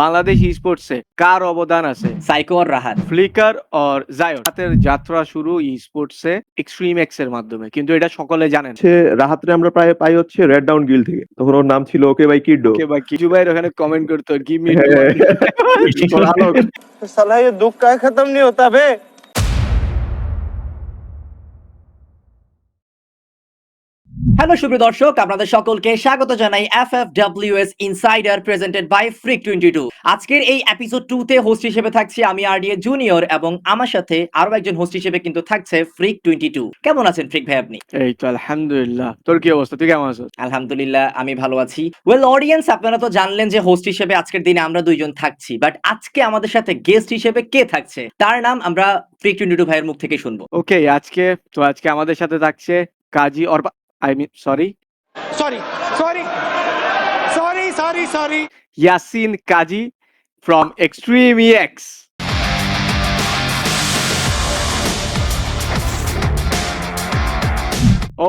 বাংলাদেশ ই-স্পোর্টসে কার অবদান আছে? সাইকো আর রাহাত। Flicker or জায়ন? রাহাতের যাত্রা শুরু ই-স্পোর্টসে এক্সট্রিম এক্স এর মাধ্যমে। কিন্তু এটা সকলে জানেন। রাহাতরে আমরা প্রায় পাই হচ্ছে রেড ডাউন গিল থেকে। তখন ওর নাম ছিল ওকে ভাই কিডো। ওকে ভাই কিজু ভাইয়ের ওখানে কমেন্ট করতো গিভ মি হ্যাঁ। আলোক। साला ये दुख का खत्म नहीं होता बे। হ্যালো সুপ্রিয় দর্শক, আপনাদের সকলকে স্বাগত জানাই FFWS insider presented by freak 22। আজকের এই এপিসোড 2 তে হোস্ট হিসেবে থাকছি আমি আরডিএ জুনিয়র এবং আমার সাথে আরো একজন হোস্ট হিসেবে কিন্তু থাকছে ফ্রিক 22। কেমন আছেন ফ্রিক ভাই আপনি? এই তো আলহামদুলিল্লাহ। তোর কি অবস্থা? তুই কেমন আছিস? আলহামদুলিল্লাহ আমি ভালো আছি। ওয়েল অডিয়েন্স, আপনারা তো জানলেন যে হোস্ট হিসেবে আজকের দিনে আমরা দুইজন থাকছি, বাট আজকে আমাদের সাথে গেস্ট হিসেবে কে থাকছে তার নাম আমরা ফ্রিক 22 ভাইয়ের মুখ থেকেই শুনবো। ওকে, আজকে আমাদের সাথে থাকছে Kazi Arpa sorry Yasin Kazi from Extreme EX.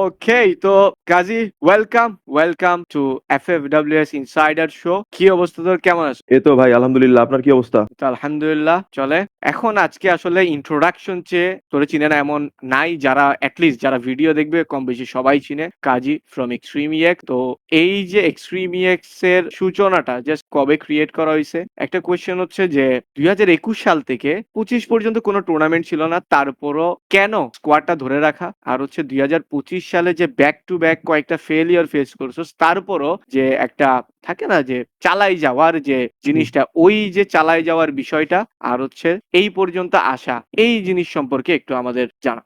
Okay, তো Kazi welcome to FFWS insider show. কি অবস্থা তোর? কেমন আছো? এই তো ভাই আলহামদুলিল্লাহ, আপনার কি অবস্থা? তো আলহামদুলিল্লাহ চলে। এখন আজকে আসলে ইন্ট্রোডাকশন চেয়ে তোরে চিনে না এমন নাই, যারা অ্যাটলিস্ট যারা ভিডিও দেখবে কম বেশি সবাই চিনে কাজী ফ্রম এক্সট্রিম ইএক্স। তো এই যে এক্সট্রিম ইএক্স এর সূচনাটা জাস্ট কবে ক্রিয়েট করা হয়েছে, একটা কোয়েশ্চেন হচ্ছে যে 2021 সাল থেকে 25 পর্যন্ত কোনো টুর্নামেন্ট ছিল না, তারপরও কেন স্কোয়াডটা ধরে রাখা? আর হচ্ছে 2025 সালে যে ব্যাক টু ব্যাক কয়েকটা ফেলিয়ার ফেস করছো, তারপরও যে একটা থাকে না যে চালাই যাওয়ার যে জিনিসটা, ওই যে চালাই যাওয়ার বিষয়টা আর হচ্ছে এই পর্যন্ত আসা, এই জিনিস সম্পর্কে একটু আমাদের জানা।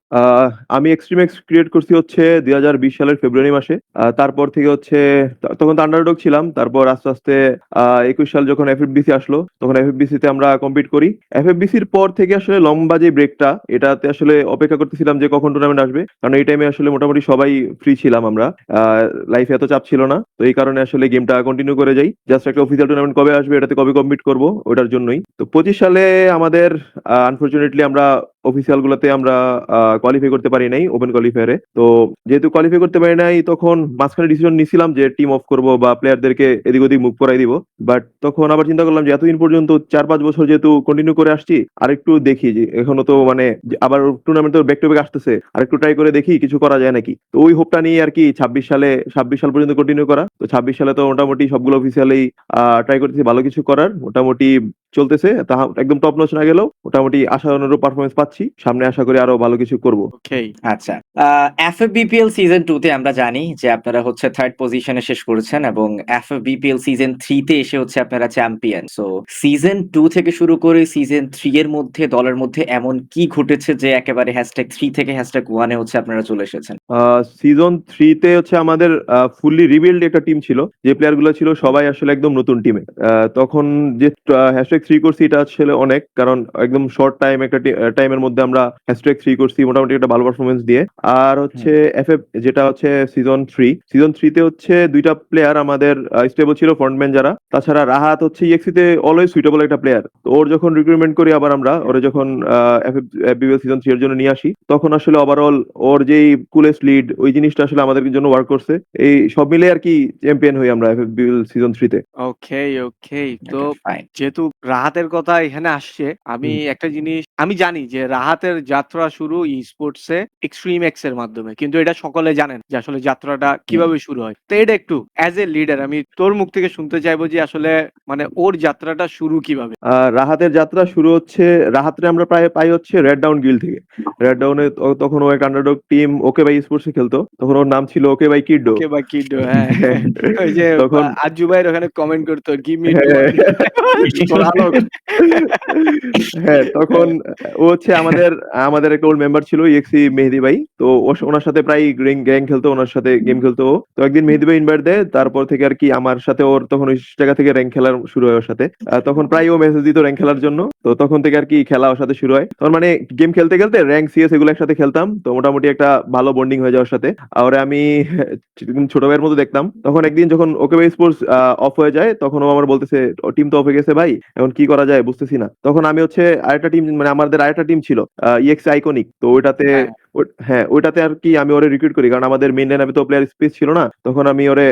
আমি এক্সট্রিম এক্স ক্রিয়েট করছি হচ্ছে 2020 সালের ফেব্রুয়ারি মাসে। তারপর থেকে হচ্ছে তখন তো আন্ডারডগ ছিলাম। তারপর আস্তে আস্তে 21 সাল যখন এফএফবিসি আসলো, তখন এফএফবিসি তে আমরা কম্পিট করি। এফএফবিসির পর থেকে আসলে লম্বা যে ব্রেকটা, এটাতে আসলে অপেক্ষা করতেছিলাম যে কখন টুর্নামেন্ট আসবে, কারণ এই টাইমে আসলে মোটামুটি সবাই ফ্রি ছিলাম আমরা। লাইফে এত চাপ ছিল না, তো এই কারণে আসলে গেমটা কন্টিনিউ করে যাই। জাস্ট একটা অফিসিয়াল টুর্নামেন্ট কবে আসবে, এটাতে কবে কম্পিট করবো, ওটার জন্যই। তো 25 সালে আমাদের আনফরচুনেটলি আমরা অফিসিয়াল গুলোতে আমরা কোয়ালিফাই করতে পারি নাই ওপেন কোয়ালিফায়ারে। তো যেহেতু কোয়ালিফাই করতে পারি নাই, তখন মাঝখানে ডিসিশন নিছিলাম যে টিম অফ করব বা প্লেয়ারদেরকে এদিক ওদিক মুভ করাই দিব। বাট তখন আবার চিন্তা করলাম যে এতদিন পর্যন্ত 4-5 বছর যেহেতু কন্টিনিউ করে আসছি, আরেকটু দেখি যে এখনো তো মানে আবার টুর্নামেন্ট তো ব্যাক টু ব্যাক আসতেছে, আরেকটু ট্রাই করে দেখি কিছু করা যায় নাকি। তো ওই হোপটা নিয়ে আর কি 26 সাল পর্যন্ত কন্টিনিউ করা। তো 26 সালে তো মোটামুটি সবগুলো অফিসিয়ালি ট্রাই করতেছি ভালো কিছু করার, মোটামুটি চলতেছে। তা একদম টপ নচ না গেলেও মোটামুটি আশানুরূপ পারফরমেন্স পাচ্ছি। সামনে আশা করি আরো ভালো কিছু করব। ওকে, আচ্ছা, এফএফবিপিএল সিজন 2 তে আমরা জানি যে আপনারা হচ্ছে থার্ড পজিশনে শেষ করেছেন এবং এফএফবিপিএল সিজন 3 তে এসে হচ্ছে আপনারা চ্যাম্পিয়ন। সো সিজন 2 থেকে শুরু করে সিজন 3 এর মধ্যে দলের মধ্যে এমন কি ঘটেছে যে একেবারে #3 থেকে #1 এ হচ্ছে আপনারা চলে এসেছেন? সিজন 3 তে হচ্ছে আমাদের ফুললি রিবিল্ড একটা টিম ছিল। যে প্লেয়ার গুলো ছিল সবাই আসলে একদম নতুন টিমে। তখন যে #3 করছি, এটা আসলে অনেক, কারণ একদম শর্ট টাইমের মধ্যে আমরা #3 করছি মোটামুটি একটা ভালো পারফরমেন্স দিয়ে। আর হচ্ছে এফএফ যেটা হচ্ছে সিজন 3 তে হচ্ছে দুইটা প্লেয়ার আমাদের স্টেবল ছিল ফ্রন্টম্যান যারা। তাছাড়া রাহাত হচ্ছে ইএক্সি তে অলওয়েজ সুইটেবল একটা প্লেয়ার। তো ওর যখন রিক্রুটমেন্ট করি আবার আমরা ওরে যখন এফএফবিপিএল সিজন 3 এর জন্য নিয়ে আসি, তখন আসলে ওভারঅল ওর যেই কুলেস্ট লিড, ওই জিনিসটা আসলে আমাদের জন্য ওয়ার্ক করছে। এই সব মিলে আর কি চ্যাম্পিয়ন হই আমরা এফএফবিপিএল সিজন 3 তে। ওকে। তো Okay, fine. যেহেতু রাহাতের কথা এখানে আসছে, আমি একটা জিনিস আমি জানি যে রাহাতের যাত্রা শুরু ই-স্পোর্টসে এক্সট্রিম এক্স এর মাধ্যমে, কিন্তু এটা সকলে জানেন যে আসলে যাত্রাটা কিভাবে শুরু হয়। তো এটা একটু অ্যাজ এ লিডার আমি তোর মুখ থেকে শুনতে চাইবো যে আসলে মানে ওর যাত্রাটা শুরু কিভাবে। রাহাতের যাত্রা শুরু হচ্ছে, রাহাতরে আমরা প্রায় পাই হচ্ছে রেড ডাউন গিল থেকে। রেড ডাউনে তখন ও একটা আন্ডারডগ টিম ওকে ভাই স্পোর্টসে খেলতো। তখন ওর নাম ছিল ওকে ভাই কিডো। ওকে বা কিডো, হ্যাঁ। ওই যে তখন আজু ভাইয়ের ওখানে কমেন্ট করতো গিভ মি হ্যাঁ, আলোক। হ্যাঁ, তখন ও হচ্ছে আমাদের আমাদের একটা ওল্ড মেম্বার ছিল ইএক্সি মেহেদি ভাই। তো ওনার সাথে প্রায় গ্যাং খেলতো, ওনার সাথে গেম খেলতো ও। তো একদিন মেহেদি ভাই ইনভাইট দেয়, তারপর থেকে আর কি আমার সাথে ওর তখন ওই জায়গা থেকে র্যাঙ্ক খেলার শুরু হয় ওর সাথে। তখন প্রায় ও মেসেজ দিত র্যাঙ্ক খেলার জন্য। তো তখন থেকে আর কি খেলা ওর সাথে শুরু হয়। তখন মানে গেম খেলতে খেলতে র্যাঙ্ক সিএস এগুলো একসাথে খেলতাম, তো মোটামুটি একটা ভালো বন্ডিং হয়ে যায় ওর সাথে। আর আমি ছোট ভাইয়ের মতো দেখতাম। তখন একদিন যখন ওকে ভাই স্পোর্টস অফ হয়ে যায়, তখন ও আমার বলতেছে টিম তো অফ হয়ে গেছে ভাই, এখন কি করা যায় বুঝতেছি না। তখন আমি হচ্ছে আরেকটা টিম, মানে আমাদের আরেকটা টিম ছিল ইএক্স আইকনিক। তো ওইটাতে হ্যাঁ, ওইটাতে আর কি আমি ওরে রিক্রুট করি, কারণ আমাদের মেইন লাইন আপে তো প্লেয়ার স্পেস ছিল না, তখন আমি ওরে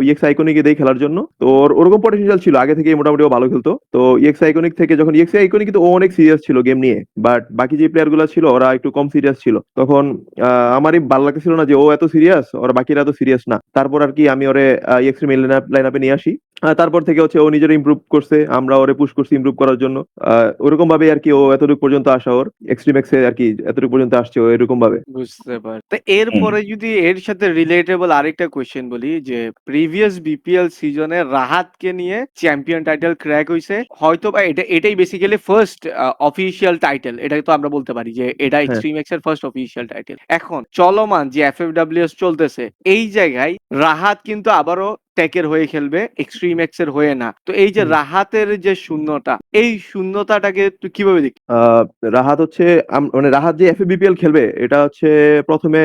ইএক্স আইকনিকে দেই খেলার জন্য। তো ওর ওরকম পটেনশিয়াল ছিল আগে থেকে, মোটামুটি ও ভালো খেলতো। তো ইএক্স আইকনিক থেকে যখন ইএক্স আইকনিক, কিন্তু ও অনেক সিরিয়াস ছিল গেম নিয়ে, বাট বাকি যে প্লেয়ার গুলো ছিল ওরা একটু কম সিরিয়াস ছিল। তখন আমারই ভালো লাগতেছিল না যে ও এত সিরিয়াস, ওরা বাকিরা এত সিরিয়াস না। তারপর আর কি আমি ওরে ইএক্স মেইন লাইন আপে নিয়ে আসি। তারপর থেকে হচ্ছে ও নিজের ইমপ্রুভ করছে, আমরা ওরে পুশ করছি ইমপ্রুভ করার জন্য। ওরকম ভাবে আর কি ও এতটুকু পর্যন্ত আসা, ওর এক্সট্রিম এক্সে আর কি এতটুকু পর্যন্ত আসছে ও এরকম ভাবে। বুঝতে পারি। তো এরপরে যদি এর সাথে রিলেটেবল আরেকটা কোয়েশ্চেন বলি, যে প্রিভিয়াস বিপিএল সিজনে রাহাতকে নিয়ে চ্যাম্পিয়ন টাইটেল ক্র্যাক হইছে, হয়তো বা এটাই বেসিক্যালি ফার্স্ট অফিসিয়াল টাইটেল, এটাই তো আমরা বলতে পারি যে এটা হ্যাঁ। এক্সট্রিম এক্স এর ফার্স্ট অফিসিয়াল টাইটেল। এখন চলমান যে এফএফডব্লিউএস চলতেছে, এই জায়গায় রাহাত কিন্তু আবারও টেকের হয়ে খেলবে, এক্সট্রিম এক্স এর হয়ে না। তো এই যে রাহাতের যে শূন্যতা, এই শূন্যতাটাকে তুই কিভাবে দেখি? আহ, রাহাত হচ্ছে মানে রাহাত যে এফএবিপিএল খেলবে, এটা হচ্ছে প্রথমে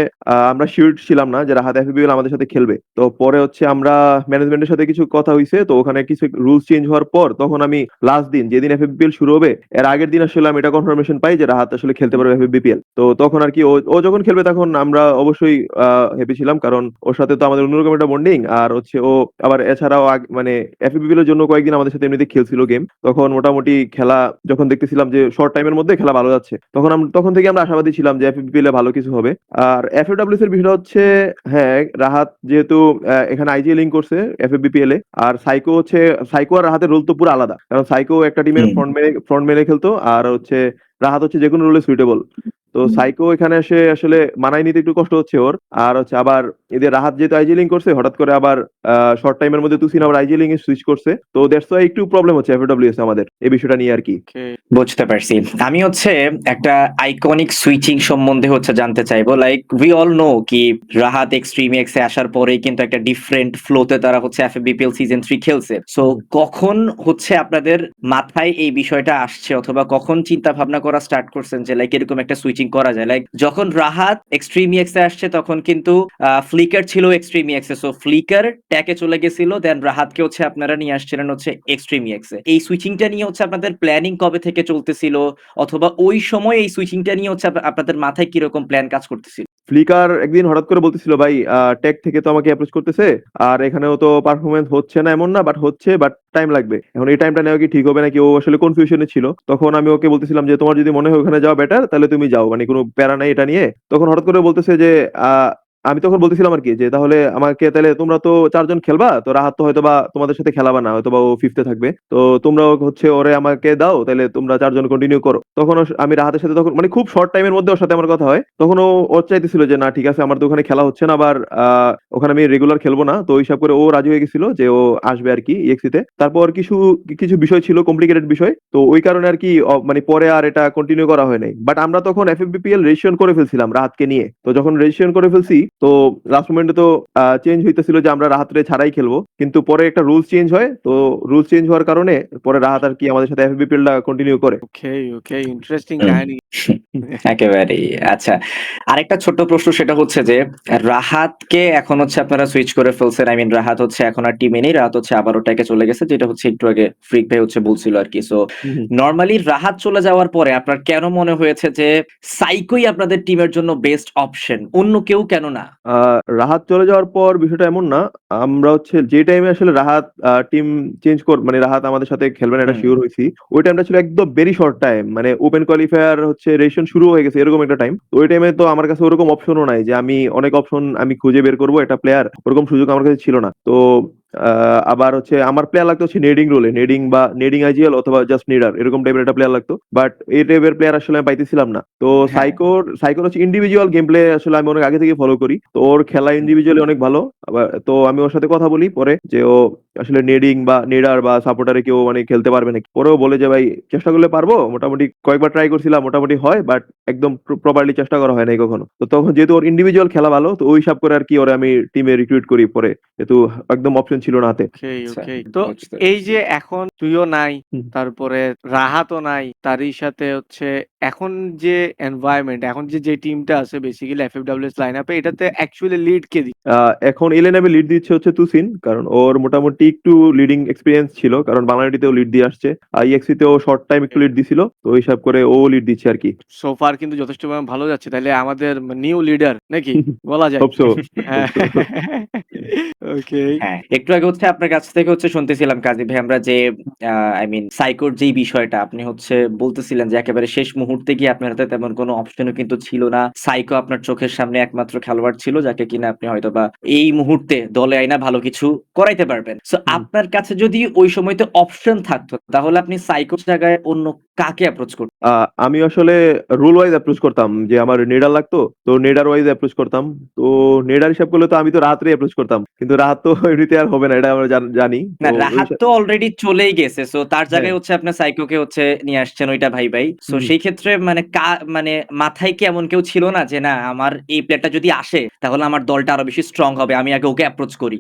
আমরা শিওর ছিলাম না যে রাহাত এফএবিপিএল আমাদের সাথে খেলবে। তো পরে হচ্ছে আমরা ম্যানেজমেন্টের সাথে কিছু কথা হইছে, তো ওখানে কিছু রুলস চেঞ্জ হওয়ার পর তখন আমি লাস্ট দিন যেদিন এফএবিপিএল শুরু হবে এর আগের দিন আসলে আমি এটা কনফার্মেশন পাই যে রাহাত আসলে খেলতে পারবে এফএবিপিএল। তো তখন আর কি ও যখন খেলবে তখন আমরা অবশ্যই হ্যাপি ছিলাম, কারণ ওর সাথে তো আমাদের অন্যরকম একটা বন্ডিং। আর হচ্ছে ও আবার এছাড়াও মানে এফএবিপিএল এর জন্য কয়েকদিন আমাদের সাথে এমনিতে খেলছিল গেম, তখন মোটামুটি খেলা যখন দেখতেছিলাম যে শর্ট টাইমের মধ্যে খেলা ভালো যাচ্ছে, তখন থেকে আমরা আশাবাদী ছিলাম যে এফএফপিএল এ ভালো কিছু হবে। আর এফএফডব্লিউএস এর বিষয়টা হচ্ছে, হ্যাঁ, রাহাত যেহেতু এখানে আইজি লিঙ্ক করছে এফএফবিপিএল এ, আর সাইকো আর রাহাতের রোল তো পুরো আলাদা, কারণ সাইকো একটা টিমের ফ্রন্ট মেনে খেলতো, আর হচ্ছে রাহাত হচ্ছে যেকোনো রোলে সুইটেবল। তো সাইকো এখানে এসে আসলে মানায় নিতে একটু কষ্ট হচ্ছে ওর। আর হচ্ছে আবার এদের রাহাত যেহেতু আইজি লিঙ্ক করছে, হঠাৎ করে আবার শর্ট টাইমের মধ্যে তুসিন আবার আইজি লিঙ্ক এ সুইচ করছে, তো দ্যাটস ওয়াই একটু প্রবলেম হচ্ছে এফএফডব্লিউএস আমাদের এই বিষয়টা নিয়ে আর কি। বুঝতে পারছি। আমি হচ্ছে একটা আইকনিক সুইচিং সম্বন্ধে হচ্ছে জানতে চাইবো। লাইক উই অল নো কি রাহাত এক্সট্রিম এক্স এ আসার পরেই কিন্তু একটা ডিফারেন্ট ফ্লোতে তারা হচ্ছে এফবিপিএল সিজন 3 খেলছে। সো কখন হচ্ছে আপনাদের মাথায় এই বিষয়টা আসছে, অথবা কখন চিন্তা ভাবনা করা স্টার্ট করছেন যে লাইক এরকম একটা সুইচিং করা যায়? লাইক যখন রাহাত এক্সট্রিম এক্স এ আসছে তখন কিন্তু ফ্লিকার ছিল এক্সট্রিম এক্স এ, সো ফ্লিকার ট্যাকে চলে গেছিল, দেন রাহাতকে হচ্ছে আপনারা নিয়ে আসছিলেন হচ্ছে এক্সট্রিম এক্স এ। এই সুইচিংটা নিয়ে হচ্ছে আপনাদের প্ল্যানিং কবে থেকে চলতেছিল, অথবা ওই সময় এই সুইচিংটা নিয়ে হচ্ছে আপনাদের মাথায় কিরকম প্ল্যান কাজ করতেছিল? ফ্লিকার একদিন হঠাৎ করে বলতেছিল, ভাই টেক থেকে তো আমাকে অ্যাপ্রোচ করতেছে, আর এখানেও তো পারফরমেন্স হচ্ছে না এমন না, বাট হচ্ছে, বাট টাইম লাগবে। এখন এই টাইমটা নেওয়া কি ঠিক হবে নাকি? ও আসলে কনফিউশনে ছিল। তখন আমি ওকে বলতেছিলাম যে তোমার যদি মনে হয় ওখানে যাওয়া বেটার তাহলে তুমি যাও, মানে কোনো প্যারা নাই এটা নিয়ে। তখন হঠাৎ করে বলতেছে যে আমি তখন বলতেছিলাম আর কি যে তাহলে আমাকে, তাহলে তোমরা তো 4 জন খেলবা, তো রাহাত তো হয়তো বা তোমাদের সাথে খেলাবা না, হয়তো বা ও ফিফথে থাকবে, তো তোমরা হচ্ছে ওরে আমাকে দাও, তাহলে তোমরা 4 জন কন্টিনিউ করো। তখন আমি রাহাতের সাথে তখন মানে খুব শর্ট টাইমের মধ্যে ওর সাথে আমার কথা হয়, তখন ও চাইতেছিল যে না ঠিক আছে, আমার তো ওখানে খেলা হচ্ছে না, আবার ওখানে আমি রেগুলার খেলবো না, তো ওই হিসাব করে ও রাজি হয়ে গেছিল যে ও আসবে আর কি ইএক্সিতে। তারপর কিছু কিছু বিষয় ছিল, কমপ্লিকেটেড বিষয়, তো ওই কারণে আর কি মানে পরে আর এটা কন্টিনিউ করা হয় নাই। বাট আমরা তখন এফএফবিপিএল রেজিস্ট্রেশন করে ফেলছিলাম রাহাতকে নিয়ে, তো যখন রেজিস্ট্রেশন করে ফেলছি তো লাস্ট মোমেন্টে তো চেঞ্জ হইতেছিল যে আমরা রাহাতরে ছাড়াই খেলবো, কিন্তু পরে একটা রুলস চেঞ্জ হয়, তো রুলস চেঞ্জ হওয়ার কারণে পরে রাহাত আর কি আমাদের সাথে এফএফবিপিএলটা কন্টিনিউ করে। ওকে, ওকে, ইন্টারেস্টিং কাহিনী। একেবারেই। আচ্ছা, আরেকটা ছোট্ট প্রশ্ন, সেটা হচ্ছে যে রাহাতকে এখন হচ্ছে আপনারা সুইচ করে ফেলছেন, আই মিন রাহাত হচ্ছে এখন আর টিমে নেই, রাহাত হচ্ছে আবার ওটাকে চলে গেছে, যেটা হচ্ছে একটু আগে ফ্রিক ভাই হচ্ছে বলছিল আর কি। সো নরমালি রাহাত চলে যাওয়ার পরে আপনার কেন মনে হয়েছে যে সাইকোই আপনাদের টিমের জন্য বেস্ট অপশন, অন্য কেউ কেন না? রাহাত চলে যাওয়ার পর বিষয়টা এমন না, আমরা হচ্ছে যে টাইমে আসলে রাহাত টিম চেঞ্জ মানে রাহাত আমাদের সাথে খেলবে না এটা শিওর হয়েছি, ওই টাইমটা ছিল একদম ভেরি শর্ট টাইম, মানে ওপেন কোয়ালিফায়ার হচ্ছে রেজিস্ট্রেশন শুরু হয়ে গেছে এরকম একটা টাইম। তো ওই টাইমে তো আমার কাছে ওরকম অপশনও নাই যে আমি অনেক অপশন আমি খুঁজে বের করবো একটা প্লেয়ার, ওরকম সুযোগ আমার কাছে ছিল না। তো আবার হচ্ছে আমার প্লেয়ার লাগতো হচ্ছে নেডিং রোলে, নেডিং বা নেডিং আইজিএল অথবা জাস্ট নিডার, এরকম টাইপের একটা প্লেয়ার লাগতো, বাট এই টাইপের প্লেয়ার আসলে আমি পাইতেছিলাম না। তো সাইকোর হচ্ছে ইন্ডিভিজুয়াল গেম প্লে আসলে আমি অনেক আগে থেকে ফলো করি, তো ওর খেলা ইন্ডিভিজুয়ালি অনেক ভালো। আবার তো আমি ওর সাথে কথা বলি পরে যে ও আসলে নেডিং বা নেডার বা সাপোর্টারে কেউ মানে খেলতে পারবে নাকি, পরেও বলে যে ভাই চেষ্টা করলে পারবো, মোটামুটি কয়েকবার ট্রাই করছিলাম, মোটামুটি হয়, বাট একদম প্রপারলি চেষ্টা করা হয় নাই কখনো। তো তখন যেহেতু ওর ইন্ডিভিজুয়াল খেলা ভালো, তো ওই হিসাব করে আর কি ওরে আমি টিমে রিক্রুট করি পরে, যেহেতু একদম অপশন ছিল না হাতে। ওকে, আচ্ছা, ওকে। তো বুঝতে এই পারছি। যে এখন তুইও নাই, হুম। তারপরে রাহাতও নাই, তারই সাথে হচ্ছে এখন যে এনভায়রনমেন্ট, এখন যে টিমটা আছে বেসিক্যালি এফএফডব্লিউএস লাইনআপে এটাতে অ্যাকচুয়ালি লিড কে দিচ্ছে? এখন এলএনএম এ লিড দিচ্ছে হচ্ছে তুসিন, কারণ ওর মোটামুটি একটু লিডিং এক্সপিরিয়েন্স ছিল, কারণ বাংলাদেশেও লিড দিয়ে আসছে, আইএক্সি তেও শর্ট টাইম একটু লিড দিছিল, তো হিসাব করে ও লিড দিচ্ছে আর কি। সো ফার কিন্তু যথেষ্ট পরিমাণে ভালো যাচ্ছে। তাইলে আমাদের নিউ লিডার নাকি বলা যায়? হোপ সো, হ্যাঁ। Hope so. ওকে। হ্যাঁ, একটু আগে হচ্ছে আপনার কাছ থেকে হচ্ছে শুনতেছিলাম কাজী ভাই আমরা যে আই মিন সাইকোর যেই বিষয়টা আপনি হচ্ছে বলতেছিলেন যে একেবারে শেষ মুহূর্তে গিয়ে আপনার হাতে তেমন কোনো অপশনও কিন্তু ছিল না। সাইকো আপনার চোখের সামনে একমাত্র খেলোয়াড় ছিল যাকে কিনা আপনি হয়তোবা এই মুহূর্তে দলে আইনা ভালো কিছু করাইতে পারবেন। সো হুম। আপনার কাছে যদি ওই সময়তে অপশন থাকতো তাহলে আপনি সাইকোর জায়গায় অন্য কাকে অ্যাপ্রোচ করতেন? আমি আসলে রুল ওয়াইজ অ্যাপ্রোচ করতাম, যে আমার নেডার লাগতো, তো নেডার ওয়াইজ অ্যাপ্রোচ করতাম। তো নেডার হিসাব করলে তো আমি তো রাত্রে অ্যাপ্রোচ করতাম, কিন্তু রাত তো এমনিতে আর হবে না, এটা আমরা জানি তো না, ওই রাহাত তো অলরেডি চলেই গেছে। সো তার হ্যাঁ। জায়গায় হচ্ছে আপনার সাইকোকে হচ্ছে নিয়ে আসছেন ওইটা ভাই। সো হুম। সেই ক্ষেত্রে মানে মানে মাথায় কি এমন কেউ ছিল না যে না আমার এই প্লেয়ারটা যদি আসে তাহলে আমার দলটা আরো বেশি স্ট্রং হবে। আমি আগে ওকে অ্যাপ্রোচ করি।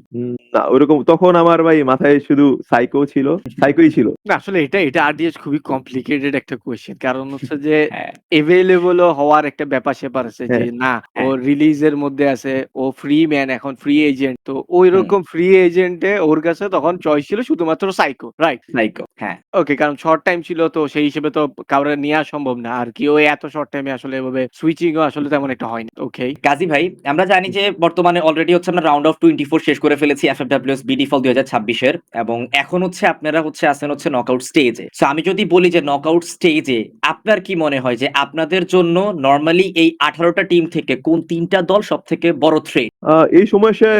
না ওইরকম তখন আমার ভাই মাথায় শুধু সাইকোই ছিল। না আসলে এটা আরডিএস খুবই কমপ্লিকেটেড একটা কোয়েশ্চেন। কারণ হচ্ছে যে হ্যাঁ, এভেইলেবল ও হওয়ার একটা ব্যাপার-স্যাপার আছে যে হ্যাঁ। না ও হ্যাঁ। রিলিজের মধ্যে আছে, ও ফ্রি ম্যান এখন ফ্রি এজেন্ট। তো হুম, ঐরকম ফ্রি এজেন্টে ওর কাছে তখন চয়েস ছিল শুধুমাত্র সাইকো, রাইট? সাইকো। হ্যাঁ। ওকে, কারণ শর্ট টাইম ছিল তো সেই হিসেবে তো কাউরে নেয়া সম্ভব না। আর কি ওই এত শর্ট টাইমে আসলে এভাবে সুইচিং ও আসলে তেমন একটা হয়নি। ওকে। কাজী ভাই, আমরা জানি যে বর্তমানে অলরেডি হচ্ছে আমরা রাউন্ড অফ 24 শেষ করে ফেলেছি এফএফডব্লিউএস বি ডিফল 2026 এর এবং এখন হচ্ছে আপনারা হচ্ছে আছেন হচ্ছে নকআউট স্টেজে। সো আমি যদি বলি যে নকআউট স্টেজে আপনার কি মনে হয় যে আপনাদের জন্য নরমালি এই 18 টা টিম থেকে কোন ৩ টা দল সবথেকে বড় থ্রেট? এই সময় এসে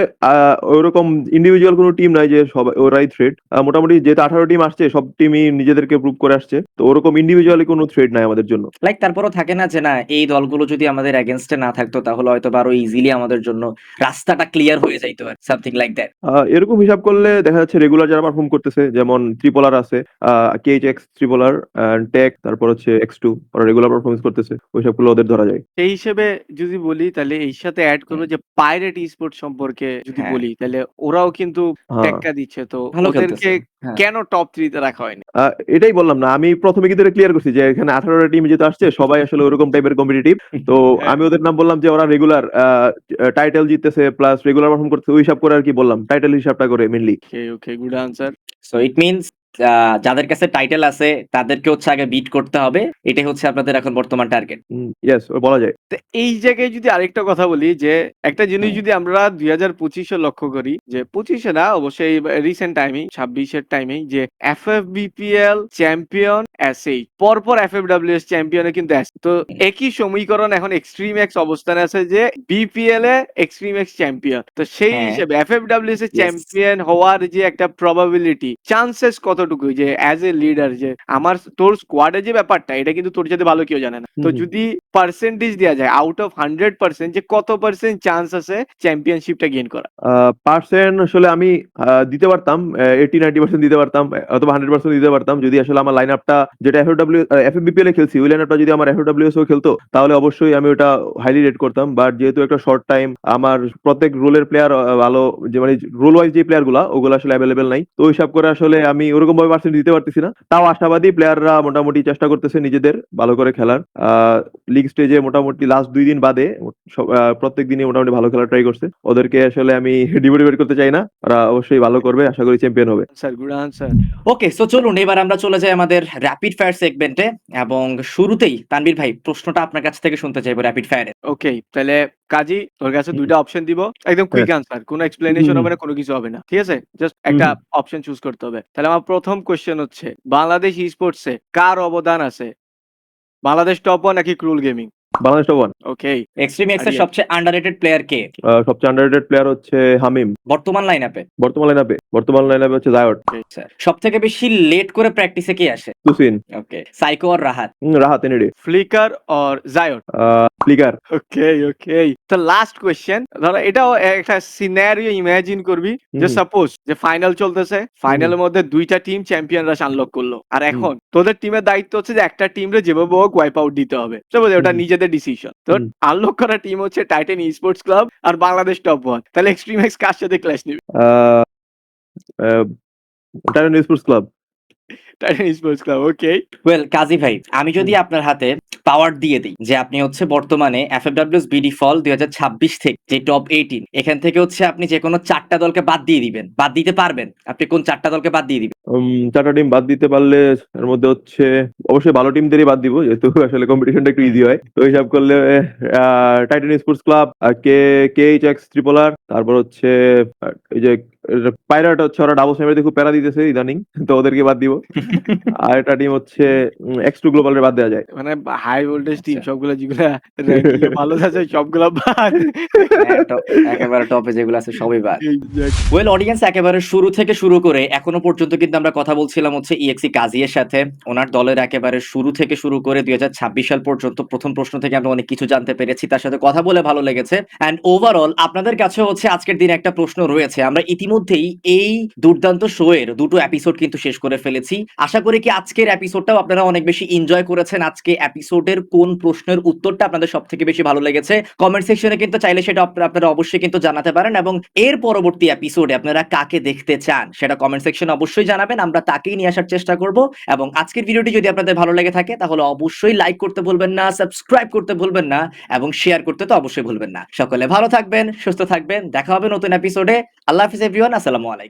ওরকম ইন্ডিভিজুয়াল কোনো টিম নাই যে সবাই ওরাই থ্রেট। মোটামুটি যেহেতু 18 টিম আসছে, সব টিমই নিজেদেরকে প্রুভ করে আসছে, তো ওরকম ইন্ডিভিজুয়ালি কোনো থ্রেট নাই আমাদের জন্য। লাইক তারপরও থাকে না যে না এই দলগুলো যদি আমাদের এগেইনস্ট এ না থাকতো তাহলে হয়তোবা আরো ইজিলি আমাদের জন্য রাস্তাটা ক্লিয়ার হয়ে যাইতো আর সামথিং লাইক দ্যাট। এরকম হিসাব করলে দেখা যাচ্ছে রেগুলার যারা পারফর্ম করতেছে, যেমন ট্রিপলার আছে, কেএইচএক্স ট্রিপলার, টেক, তারপর হচ্ছে এক্স2, ওরা রেগুলার পারফরমেন্স করতেছে, ওই সবগুলো ওদের ধরা যায়। সেই হিসেবে যদি বলি তাহলে এর সাথে এড করব হুম, যে পাইরেট ই-স্পোর্টস সম্পর্কে যদি হ্যাঁ, বলি তাহলে ওরাও কিন্তু হ্যাঁ। টেক্কা দিচ্ছে। তো ভালো ওদেরকে খেলতেছে। হ্যাঁ। কেন টপ 3 তে রাখা হয়নি? এটাই বললাম না, আমি প্রথমে কিন্তু এটা ক্লিয়ার করছি যে এখানে 18টা টিম যেহেতু আসছে, সবাই আসলে ওরকম টাইপের কম্পিটিটিভ। তো হ্যাঁ। আমি ওদের নাম বললাম যে ওরা রেগুলার টাইটেল জিততেছে, প্লাস রেগুলার পারফর্ম করতেছে, ওই হিসাব করে আর কি বললাম, টাইটেল হিসাবটা করে mainly. Okay, okay, good answer. So it means যাদের কাছে টাইটেল আছে তাদেরকে হচ্ছে আগে বিট করতে হবে। এটাই হচ্ছে আপনাদের এখন বর্তমান টার্গেট। ইয়েস, বলা যায়। তো এই জায়গায় যদি আরেকটা কথা বলি যে একটা জিনিস হুম, যদি আমরা 2025 এ লক্ষ্য করি যে 25 এ না অবশ্যই রিসেন্ট টাইমেই 26 এর টাইমেই যে এফএফবিপিএল চ্যাম্পিয়ন এসএইচ পরপর এফএফডব্লিউএস চ্যাম্পিয়নে কিন্তু আসে। তো একই সমীকরণ এখন এক্সট্রিম এক্স অবস্থানে আছে যে বিপিএল এ এক্সট্রিম এক্স চ্যাম্পিয়ন। তো সেই হ্যাঁ, হিসেবে এফএফডব্লিউএস এর ইয়েস। চ্যাম্পিয়ন হওয়ার যে একটা প্রবাবিলিটি চান্সেস কতটুকু যে অ্যাজ এ লিডার যে আমার তোর স্কোয়াডে যে ব্যাপারটা এটা কিন্তু তোর সাথে ভালো কেউ জানে না। তো হুম, হুম। যদি পার্সেন্টেজ দেয়া যায় আউট অফ 100% যে কত পার্সেন্ট চান্স আছে চ্যাম্পিয়নশিপটা গেইন করা? পার্সেন্ট আসলে আমি দিতে পারতাম, 80-90% দিতে পারতাম, অথবা 100% দিতে পারতাম, যদি আসলে আমার লাইন আপটা যেটা এফবিপিএল এ খেলছি, ওই লাইন আপটা যদি আমার এফডব্লিউএস ও খেলতো, তাহলে অবশ্যই আমি ওটা হাইলি রেট করতাম। বাট যেহেতু একটা শর্ট টাইম, আমার প্রত্যেক রোলের প্লেয়ার ভালো, যে মানে রোল ওয়াইজ যে প্লেয়ার গুলা ওগুলো আসলে অ্যাভেলেবেল নাই, তো ওই হিসাব করে আসলে আমি ওরকম ভাবে পার্সেন্ট দিতে পারতেছি না। তাও আশাবাদী, প্লেয়াররা মোটামুটি চেষ্টা করতেছে নিজেদের ভালো করে খেলার। লিগ স্টেজে মোটামুটি লাস্ট 2 দিন বাদে প্রত্যেক দিনই মোটামুটি ভালো খেলা ট্রাই করছে। ওদেরকে আসলে আমি ডিমোটিভেট করতে চাই না, ওরা অবশ্যই ভালো করবে, আশা করি চ্যাম্পিয়ন হবে। Sir, good answer. Okay, so চলুন এবার আমরা চলে যাই আমাদের র‍্যাপিড ফায়ার সেগমেন্টে এবং শুরুতেই তানভীর ভাই প্রশ্নটা আপনার কাছ থেকে শুনতে চাইবো র‍্যাপিড ফায়ারে। ওকে, তাহলে কাজী তোর কাছে হুম, ২ টা অপশন দিব। একদম হ্যাঁ। Quick answer. কোন হুম, এক্সপ্লেনেশন হুম, হবে না, কোন কিছু হবে না। ঠিক আছে? জাস্ট হুম, একটা হুম। অপশন চুজ করতে হবে। তাহলে আমার ১ম কোয়েশ্চেন হচ্ছে বাংলাদেশ ই-স্পোর্টস এ কার অবদান আছে? বাংলাদেশ টপ 1 নাকি cruel gaming? Bangladesh top one. Okay, extreme X এর আরিয়ান। সবচেয়ে আন্ডাররেটেড প্লেয়ার কে সবচেয়ে আন্ডাররেটেড প্লেয়ার হচ্ছে হামিম। বর্তমান লাইনআপে? বর্তমান লাইন আপে হচ্ছে জায়ট। আচ্ছা। সবথেকে বেশি লেট করে প্র্যাকটিসে কে আসে? তুসিন। ওকে, সাইকো আর রাহাত? রাহাত এনিডে। ফ্লিকার অর জায়ট? ফ্লিকার। Okay, okay. তো লাস্ট কোয়েশ্চেন ধরো এটাও একটা সিনারিও ইমাজিন করবি যে হুম, সাপোজ যে ফাইনাল চলতেছে, হুম, ফাইনালের মধ্যে ২ টা টিম চ্যাম্পিয়নরা আনলক করলো। আর হুম, এখন তোদের টিমের দায়িত্ব হচ্ছে যে একটা টিমরে যেভাবে হোক ওয়াইপ আউট দিতে হবে। বুঝতে ওটা হুম, নিজেদের ডিসিশন। তো হুম। আনলক করা টিম হচ্ছে টাইটান ই-স্পোর্টস ক্লাব আর বাংলাদেশ টপ 1। তাহলে এক্সট্রিম এক্স কার সাথে ক্ল্যাশ নিবে? আহ, titan sports club. Titan sports club, okay. Well Kazi ভাই, আমি যদি আপনার হাতে পাওয়ার দিয়ে দিই যে আপনি হচ্ছে বর্তমানে এফএফডব্লিউএস বিডি ফল 2026 থেকে যে টপ 18 এখান থেকে হচ্ছে আপনি যে কোনো 4টা দলকে বাদ দিয়ে দিবেন, বাদ দিতে পারবেন, আপনি কোন 4টা দলকে বাদ দিয়ে দিবেন? 4টা টিম বাদ দিতে পারলে এর মধ্যে হচ্ছে অবশ্যই ভালো টিমদেরই বাদ দিব, যেহেতু আসলে কম্পিটিশনটা একটু ইজি হয়। তো হিসাব করলে titan sports club, KHX triple R, তারপর হচ্ছে এই যে পাইরাট হচ্ছে, ওরা ডাবল সেমিতে খুব প্যারা দিতেছে ইদানিং, তো ওদেরকে বাদ দিব। আর একটা টিম হচ্ছে X2 গ্লোবালের বাদ দেওয়া যায়। মানে হাই ভোল্টেজ টিম আচ্ছা। সবগুলা যেগুলা র‍্যাঙ্কিং এ ভালো যাচ্ছে সবগুলা বাদ। হ্যাঁ, একেবারে টপে যেগুলো আছে সবই বাদ। এক্সাক্ট। ওয়েল অডিয়েন্স, একেবারে শুরু থেকে শুরু করে এখনো পর্যন্ত কিন্তু আমরা কথা বলছিলাম হচ্ছে ইএক্সি কাজীর সাথে। ওনার দলের একেবারে শুরু থেকে শুরু করে 2026 সাল পর্যন্ত প্রথম প্রশ্ন থেকে আমরা অনেক কিছু জানতে পেরেছি। তার সাথে কথা বলে ভালো লেগেছে। অ্যান্ড ওভারঅল আপনাদের কাছে হচ্ছে আজকের দিনে একটা প্রশ্ন রয়েছে। আমরা ইতিমধ্যেই এই দুর্দান্ত শো এর 2টো এপিসোড কিন্তু শেষ করে ফেলেছি। আশা করি কি আজকের এপিসোডটাও আপনারা অনেক বেশি এনজয় করেছেন। আজকে এপিসোডের কোন প্রশ্নের উত্তরটা আপনাদের সবথেকে বেশি ভালো লেগেছে কমেন্ট সেকশনে কিন্তু চাইলে সেটা আপনারা অবশ্যই কিন্তু জানাতে পারেন, এবং এর পরবর্তী এপিসোডে আপনারা কাকে দেখতে চান সেটা কমেন্ট সেকশনে অবশ্যই জানাবেন। আমরা তাকেই নিয়ে আসার চেষ্টা করব। এবং আজকের ভিডিওটি যদি আপনাদের ভালো লেগে থাকে তাহলে অবশ্যই লাইক করতে ভুলবেন না, সাবস্ক্রাইব করতে ভুলবেন না, এবং শেয়ার করতে তো অবশ্যই ভুলবেন না। সকলে ভালো থাকবেন, সুস্থ থাকবেন, দেখা হবে নতুন এপিসোডে। আল্লাহ হাফেজ এভরিওয়ান, আসসালামু আলাইকুম।